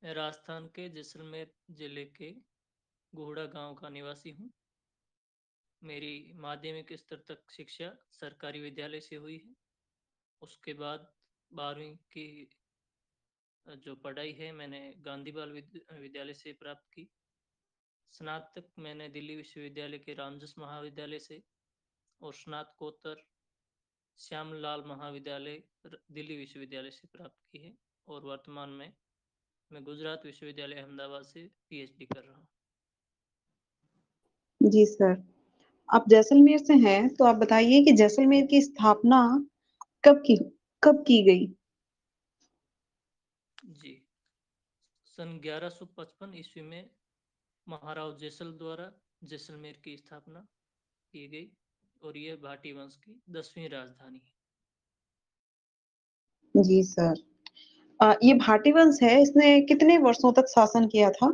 मैं राजस्थान के जैसलमेर जिले के घोड़ा गांव का निवासी हूँ। मेरी माध्यमिक स्तर तक शिक्षा सरकारी विद्यालय से हुई है। उसके बाद 12वीं की जो पढ़ाई है मैंने गांधी बाल विद्यालय से प्राप्त की। स्नातक मैंने दिल्ली विश्वविद्यालय के रामजस महाविद्यालय से और स्नातकोत्तर श्यामलाल महाविद्यालय दिल्ली विश्वविद्यालय से प्राप्त की है। और वर्तमान में मैं गुजरात विश्वविद्यालय अहमदाबाद से पीएचडी कर रहा हूँ। जी सर, आप जैसलमेर से हैं, तो आप बताइए कि जैसलमेर की स्थापना कब की कब की गई? जी, सन 1155 ईस्वी में महाराव जैसल द्वारा जैसलमेर की स्थापना की गई और यह भाटी वंश की 10वीं राजधानी है। जी सर। ये भाटी वंश है, इसने कितने वर्षों तक शासन किया था?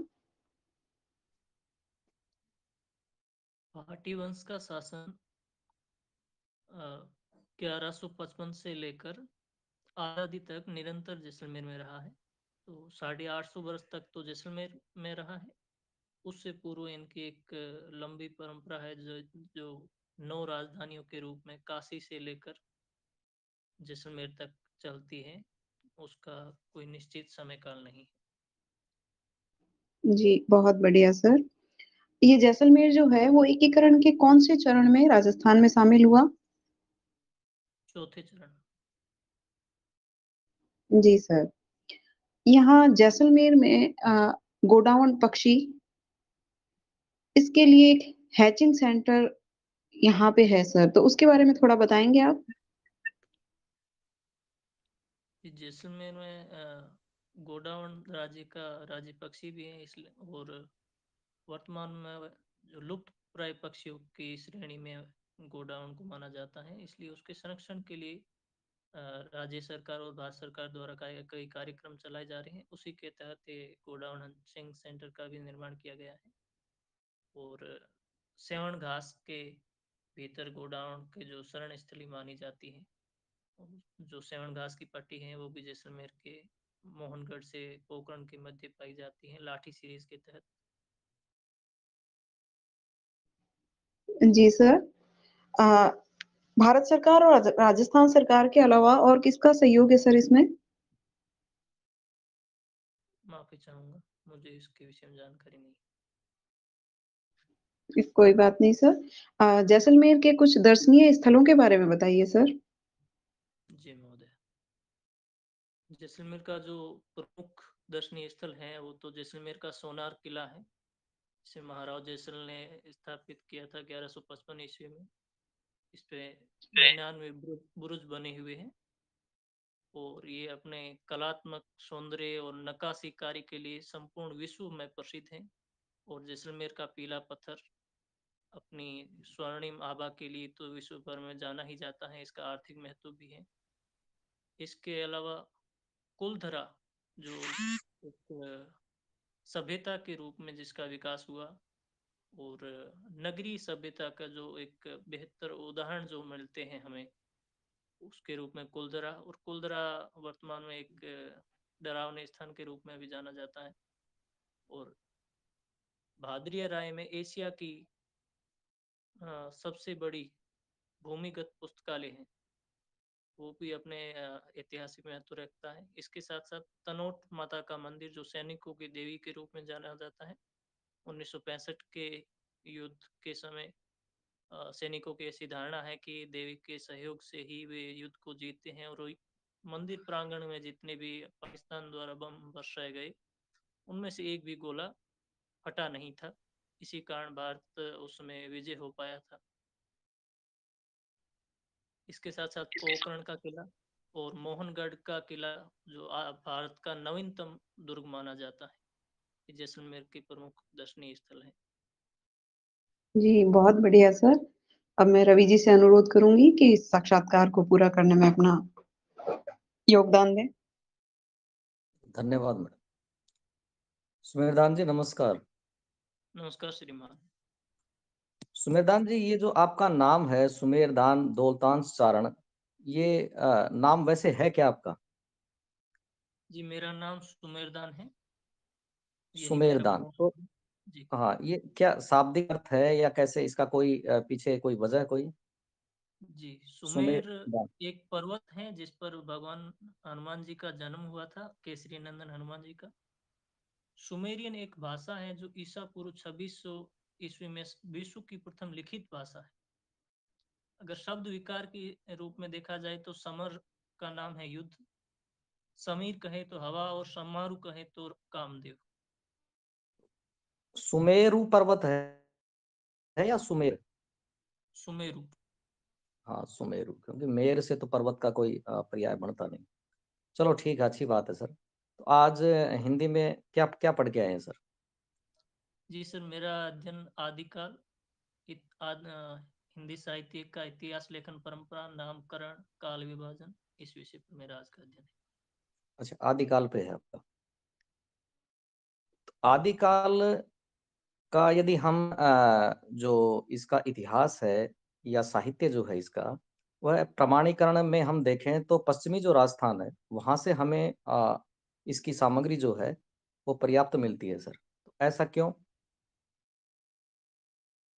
भाटी वंश का शासन 1155 से लेकर आजादी तक निरंतर जैसलमेर में रहा है। तो 850 वर्ष तक तो जैसलमेर में रहा है। उससे पूर्व इनकी एक लंबी परंपरा है जो 9 राजधानियों के रूप में काशी से लेकर जैसलमेर तक चलती है। उसका कोई निश्चित समय काल नहीं है। जी, बहुत बढ़िया सर। ये जैसलमेर जो है, वो एकीकरण के कौन से चरण में राजस्थान में शामिल हुआ? चौथे चरण। जी सर। यहाँ जैसलमेर में गोडाउन पक्षी, इसके लिए एक हैचिंग सेंटर यहाँ पे है सर, तो उसके बारे में थोड़ा बताएंगे आप? जैसलमेर में गोडाउन राज्य पक्षी भी है, इसलिए और वर्तमान में जो लुप्त प्राय पक्षियों की श्रेणी में गोडाउन को माना जाता है, इसलिए उसके संरक्षण के लिए राज्य सरकार और भारत सरकार द्वारा कई कार्यक्रम चलाए जा रहे हैं। उसी के तहत ये गोडाउन हंचिंग सेंटर का भी निर्माण किया गया है। और सेवण घास के भीतर गोडाउन के जो शरण स्थली मानी जाती है, जो सेवण घास की पट्टी है, वो भी जैसलमेर के मोहनगढ़ से पोखरण के मध्य पाई जाती है, लाठी सीरीज के तहत। जी सर। अ, भारत सरकार और राजस्थान सरकार के अलावा और किसका सहयोग है सर इसमें? माफी चाहूंगा, मुझे इसके विषय में जानकारी नहीं। कोई बात नहीं सर। जैसलमेर के कुछ दर्शनीय स्थलों के बारे में बताइए सर। जी महोदय, जैसलमेर का जो प्रमुख दर्शनीय स्थल है वो तो जैसलमेर का सोनार किला है। इसे महाराज जैसल ने स्थापित किया था 1155 ईस्वी में। इस पे 99 बुरुज बने हुए हैं और ये अपने कलात्मक सौंदर्य और नक्काशी कार्य के लिए संपूर्ण विश्व में प्रसिद्ध है। और जैसलमेर का पीला पत्थर अपनी स्वर्णिम आभा के लिए तो विश्व भर में जाना ही जाता है। इसका आर्थिक महत्व भी है। इसके अलावा कुलधरा जो एक सभ्यता के रूप में जिसका विकास हुआ और नगरी सभ्यता का जो एक बेहतर उदाहरण जो मिलते हैं हमें, उसके रूप में कुलधरा। और कुलधरा वर्तमान में एक डरावने स्थान के रूप में भी जाना जाता है। और भादरिया राय में एशिया की सबसे बड़ी भूमिगत पुस्तकालय है, वो भी अपने ऐतिहासिक महत्व रखता है। इसके साथ साथ तनोट माता का मंदिर जो सैनिकों की देवी के रूप में जाना जाता है। 1965 के युद्ध के समय सैनिकों की ऐसी धारणा है कि देवी के सहयोग से ही वे युद्ध को जीतते हैं। और मंदिर प्रांगण में जितने भी पाकिस्तान द्वारा बम बरसाए गए, उनमें से एक भी गोला फटा नहीं था। इसी कारण भारत उसमें विजय हो पाया था। इसके साथ साथ पोखरण का किला और मोहनगढ़ का किला जो भारत का नवीनतम दुर्ग माना जाता है, ये जैसलमेर के प्रमुख दर्शनीय स्थल है। जी, बहुत बढ़िया सर। अब मैं रवि जी से अनुरोध करूंगी कि इस साक्षात्कार को पूरा करने में अपना योगदान दें। धन्यवाद मैडम। सुमेरदान जी नमस्कार। नमस्कार श्रीमान। सुमेरदान जी, ये जो आपका नाम है सुमेरदान दौलतांश चारण, ये नाम वैसे है क्या आपका? जी, मेरा नाम सुमेरदान है यही मेरा सुमेरदान पूर्ण। तो जी हाँ, ये क्या शाब्दिक अर्थ है या कैसे, इसका कोई पीछे कोई वजह कोई? जी, सुमेर सुमेरदान। एक पर्वत है जिस पर भगवान हनुमान जी का जन्म हुआ था, केसरी नंदन हनुमान जी का। सुमेरियन एक भाषा है जो ईसा पूर्व 2600 ईस्वी में विश्व की प्रथम लिखित भाषा है। अगर शब्द विकार के रूप में देखा जाए तो समर का नाम है युद्ध, समीर कहे तो हवा, और समारु कहे तो कामदेव। सुमेरु पर्वत है या सुमेर? सुमेरु। हाँ, सुमेरु, क्योंकि मेर से तो पर्वत का कोई पर्याय बनता नहीं। चलो ठीक है, अच्छी बात है सर। तो आज हिंदी में क्या क्या पढ़ के आए हैं सर? जी सर, मेरा अध्ययन आदिकाल, हिंदी साहित्य का इतिहास, लेखन परंपरा, नामकरण, काल विभाजन, इस विषय पर मेरा आज का अध्ययन है। अच्छा, आदिकाल पे है आपका। तो आदिकाल का यदि हम जो इसका इतिहास है या साहित्य जो है इसका, वह प्रमाणीकरण में हम देखें तो पश्चिमी जो राजस्थान है वहाँ से हमें इसकी सामग्री जो है वो पर्याप्त मिलती है सर। तो ऐसा क्यों?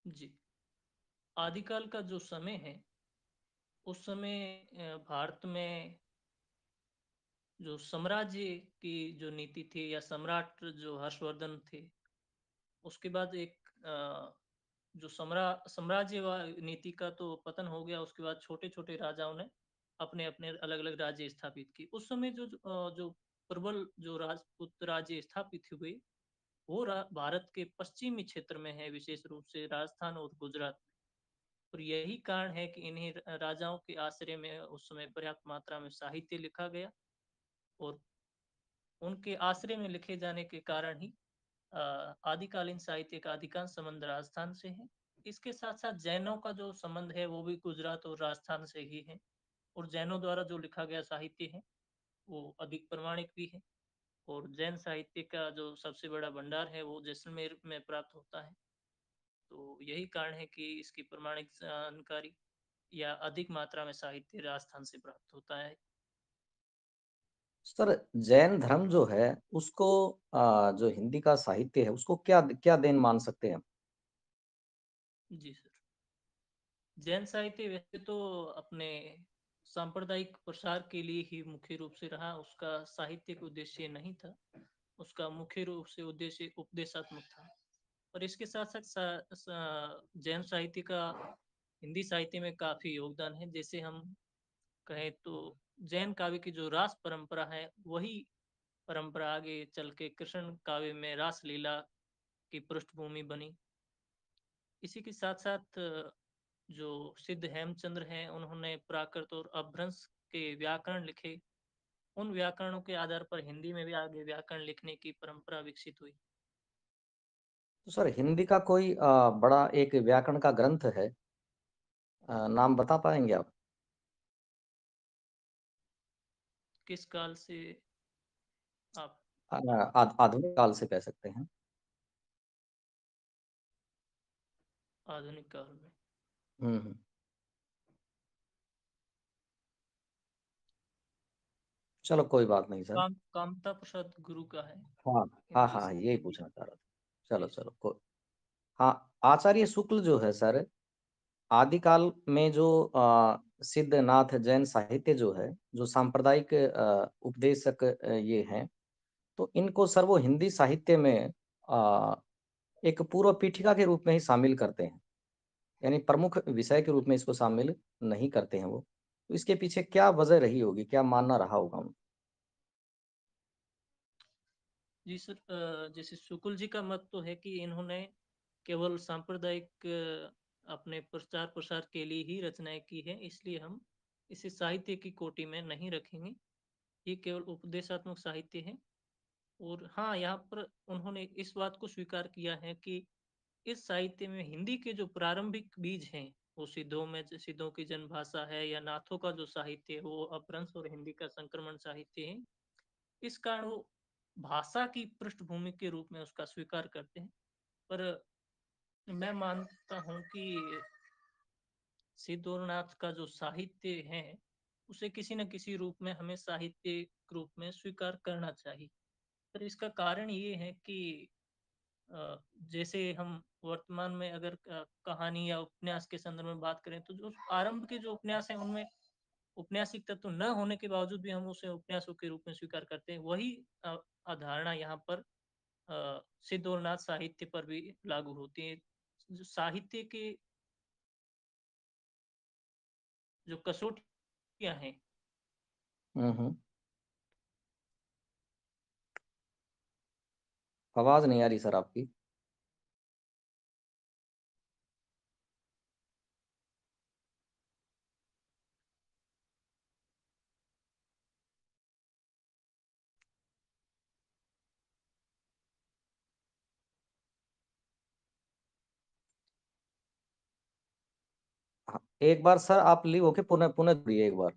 जी, आदिकाल का जो समय है, उस समय भारत में जो साम्राज्य की जो नीति थी, या सम्राट जो हर्षवर्धन थे, उसके बाद एक जो साम्राज्य नीति का तो पतन हो गया। उसके बाद छोटे छोटे राजाओं ने अपने अपने अलग अलग राज्य स्थापित की। उस समय जो प्रबल जो राजपूत राज्य स्थापित हुए, वो भारत के पश्चिमी क्षेत्र में है, विशेष रूप से राजस्थान और गुजरात में। और यही कारण है कि इन्हीं राजाओं के आश्रय में उस समय पर्याप्त मात्रा में साहित्य लिखा गया, और उनके आश्रय में लिखे जाने के कारण ही आदिकालीन साहित्य का अधिकांश संबंध राजस्थान से है। इसके साथ साथ जैनों का जो संबंध है वो भी गुजरात और राजस्थान से ही है, और जैनों द्वारा जो लिखा गया साहित्य है वो अधिक प्रमाणिक भी है। और जैन साहित्य का जो सबसे बड़ा भंडार है वो जैसलमेर में प्राप्त होता है। तो यही कारण है कि इसकी प्रमाणिक जानकारी या अधिक मात्रा में साहित्य राजस्थान से प्राप्त होता है। सर, जैन धर्म जो है उसको जो हिंदी का साहित्य है उसको क्या क्या देन मान सकते हैं? जी सर, जैन साहित्य वैसे तो अपने सांप्रदायिक प्रसार के लिए ही मुख्य रूप से रहा, उसका साहित्यिक उद्देश्य नहीं था। उसका मुख्य रूप से उद्देश्य उपदेशात्मक था। और इसके साथ साथ जैन साहित्य का हिंदी साहित्य में काफी योगदान है। जैसे हम कहें तो जैन काव्य की जो रास परंपरा है, वही परंपरा आगे चल के कृष्ण काव्य में रास लीला की पृष्ठभूमि बनी। इसी के साथ साथ जो सिद्ध हेमचंद्र हैं, उन्होंने प्राकृत और अपभ्रंश के व्याकरण लिखे। उन व्याकरणों के आधार पर हिंदी में भी आगे व्याकरण लिखने की परंपरा विकसित हुई। तो सर, हिंदी का कोई बड़ा एक व्याकरण का ग्रंथ है, नाम बता पाएंगे आप? किस काल से आप? आधुनिक काल से कह सकते हैं। आधुनिक काल में? हम्म। चलो कोई बात नहीं सर। कामता प्रसाद गुरु का है हाँ हाँ हिंदी हाँ, से। यही पूछना चाह रहा था। चलो जी सर। चलो हाँ, आचार्य शुक्ल जो है सर, आदिकाल में जो सिद्धनाथ जैन साहित्य जो है, जो सांप्रदायिक उपदेशक ये हैं, तो इनको सर वो हिंदी साहित्य में अ, एक पूर्व पीठिका के रूप में ही शामिल करते हैं, यानी प्रमुख विषय के रूप में इसको शामिल नहीं करते हैं वो। तो इसके पीछे क्या वजह रही होगी, क्या मानना रहा होगा उनका? जी सर, जैसे शुक्ल जी का मत तो है कि इन्होंने केवल सांप्रदायिक अपने प्रचार प्रसार के लिए ही रचनाएं की है, इसलिए हम इसे साहित्य की कोटि में नहीं रखेंगे। ये केवल उपदेशात्मक साहित्य है। और हाँ, यहाँ पर उन्होंने इस बात को स्वीकार किया है कि इस साहित्य में हिंदी के जो प्रारंभिक बीज हैं, वो सिद्धों की जनभाषा है, या नाथों का जो साहित्य है वो अपभ्रंश और हिंदी का संक्रमण साहित्य है। इस कारण वो भाषा की पृष्ठभूमि के रूप में उसका स्वीकार करते हैं। पर मैं मानता हूँ कि सिद्धोनाथ का जो साहित्य है, उसे किसी न किसी रूप में हमें साहित्य रूप में स्वीकार करना चाहिए। सर इसका कारण ये है कि जैसे हम वर्तमान में अगर कहानी या उपन्यास के संदर्भ में बात करें तो जो आरंभ के जो उपन्यास हैं उनमें औपन्यासिक तत्व न होने के बावजूद भी हम उसे उपन्यासों के रूप में स्वीकार करते हैं। वही अवधारणा यहाँ पर सिद्ध और नाथ साहित्य पर भी लागू होती है। जो साहित्य के जो कसौटियाँ हैं हम्म। आवाज नहीं आ रही सर आपकी। हाँ, एक बार सर आप लीव होके पुनः पुनः जुड़िए एक बार।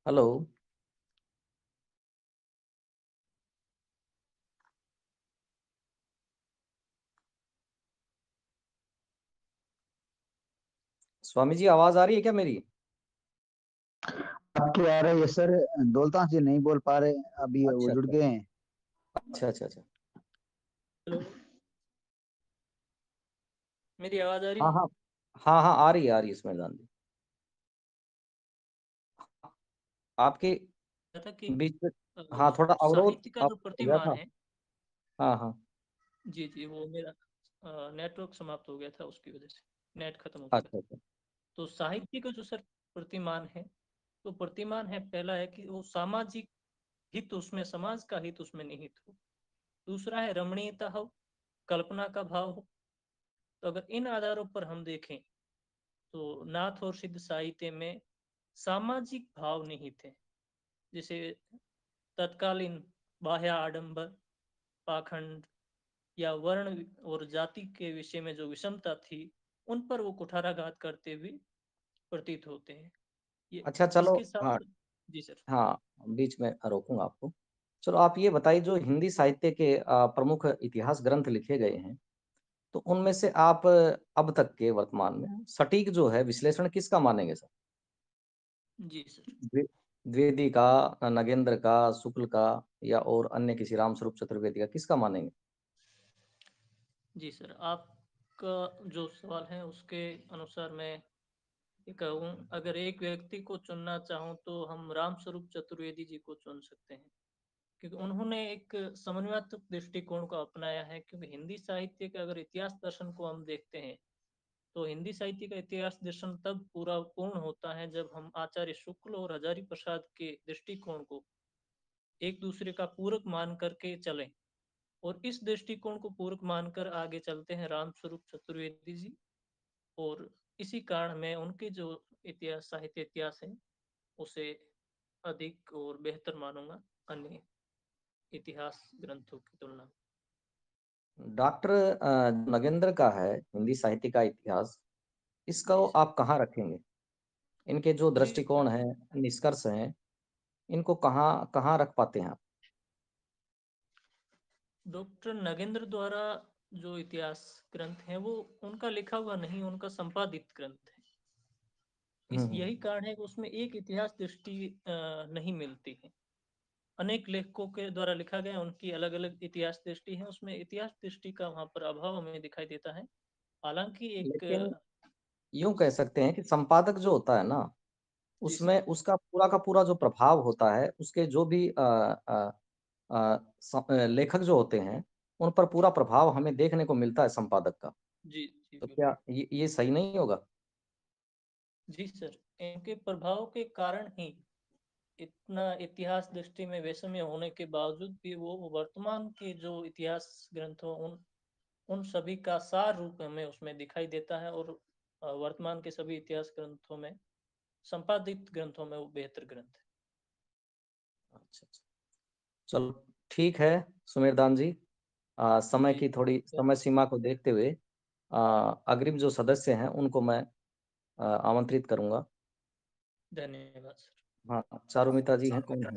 हेलो। स्वामी जी आवाज आ रही है क्या मेरी? आपकी आ रही है सर। दौलतान जी नहीं बोल पा रहे, अभी वो अच्छा जुड़ अच्छा गए हैं। अच्छा अच्छा अच्छा। हेलो, मेरी आवाज आ रही हाँ है? हाँ हाँ हाँ आ रही है सुमेरदान जी। आपके था कि बीच में हाँ जो थोड़ा अवरोध साहित्य का जो हो गया प्रतिमान था। है, हाँ हाँ जी जी, वो मेरा नेटवर्क समाप्त हो गया था, उसकी वजह से नेट खत्म हो गया था। अच्छा अच्छा। तो साहित्य का जो सर प्रतिमान है, तो प्रतिमान है पहला है कि वो सामाजिक हित, उसमें समाज का हित उसमें निहित हो। दूसरा है रमणीयता हो, कल्पना का भाव हो। तो अगर इन आधारों पर हम देखें तो नाथ और सिद्ध साहित्य में सामाजिक भाव निहित है। जैसे तत्कालीन बाह्य आडंबर, पाखंड या वर्ण और जाति के विषय में जो विषमता थी, उन पर वो कुठाराघात करते हुए प्रतीत होते हैं। ये अच्छा चलो। इसके साथ हाँ जी सर। हाँ बीच में रोकूंगा आपको। चलो आप ये बताइए, जो हिंदी साहित्य के प्रमुख इतिहास ग्रंथ लिखे गए हैं, तो उनमें से आप अब तक के वर्तमान में सटीक जो है विश्लेषण किसका मानेंगे सर? जी सर। द्विवेदी का, नगेंद्र का, शुक्ल का, या और अन्य किसी रामस्वरूप चतुर्वेदी का, किसका मानेंगे? जी सर, आपका जो सवाल है उसके अनुसार मैं ये कहूँ, अगर एक व्यक्ति को चुनना चाहूँ तो हम राम स्वरूप चतुर्वेदी जी को चुन सकते हैं, क्योंकि उन्होंने एक समन्वयात्मक दृष्टिकोण को अपनाया है। क्योंकि हिंदी साहित्य का अगर इतिहास दर्शन को हम देखते हैं तो हिंदी साहित्य का इतिहास दर्शन तब पूरा पूर्ण होता है जब हम आचार्य शुक्ल और हजारी प्रसाद के दृष्टिकोण को एक दूसरे का पूरक मान करके चलें। और इस दृष्टिकोण को पूरक मानकर आगे चलते हैं राम स्वरूप चतुर्वेदी जी। और इसी कारण मैं उनके जो इतिहास, साहित्य इतिहास है, उसे अधिक और बेहतर मानूंगा अन्य इतिहास ग्रंथों की तुलना में। डॉक्टर नगेंद्र का है हिंदी साहित्य का इतिहास, इसका जी सर। आप कहाँ रखेंगे? इनके जो जी, दृष्टिकोण है, निष्कर्ष हैं, इनको कहाँ कहाँ रख पाते हैं आप? डॉक्टर नगेंद्र द्वारा जो इतिहास ग्रंथ है वो उनका लिखा हुआ नहीं, उनका संपादित ग्रंथ है। इस हम्म। यही कारण है कि उसमें एक इतिहास दृष्टि नहीं मिलती है। अनेक लेखकों के द्वारा लिखा गया, उनकी अलग अलग इतिहास दृष्टि है, उसमें इतिहास दृष्टि का वहां पर अभाव हमें दिखाई देता है। हालांकि एक लेकिन यूं कह सकते हैं कि संपादक जो होता है ना, जी सर। उसमें उसका पूरा का पूरा जो प्रभाव होता है, उसके जो भी लेखक जो होते हैं, उन पर पूरा प्रभाव हमें देखने को मिलता है संपादक का। जी जी तो बिल्कुल। क्या ये सही नहीं होगा? जी सर, इनके प्रभाव के कारण ही इतना इतिहास दृष्टि में वैषम्य होने के बावजूद भी वो वर्तमान के जो इतिहास ग्रंथ हो उन सभी का सार रूप हमें उसमें दिखाई देता है। और वर्तमान के सभी इतिहास ग्रंथों में, संपादित ग्रंथों में, वो बेहतर ग्रंथ है। अच्छा अच्छा। चलो ठीक है सुमेरदान जी, समय जी की थोड़ी समय सीमा को देखते हुए अग्रिम जो सदस्य हैं उनको मैं आमंत्रित करूंगा। धन्यवाद सर। हाँ चारुमिता जी हैं, कौन है?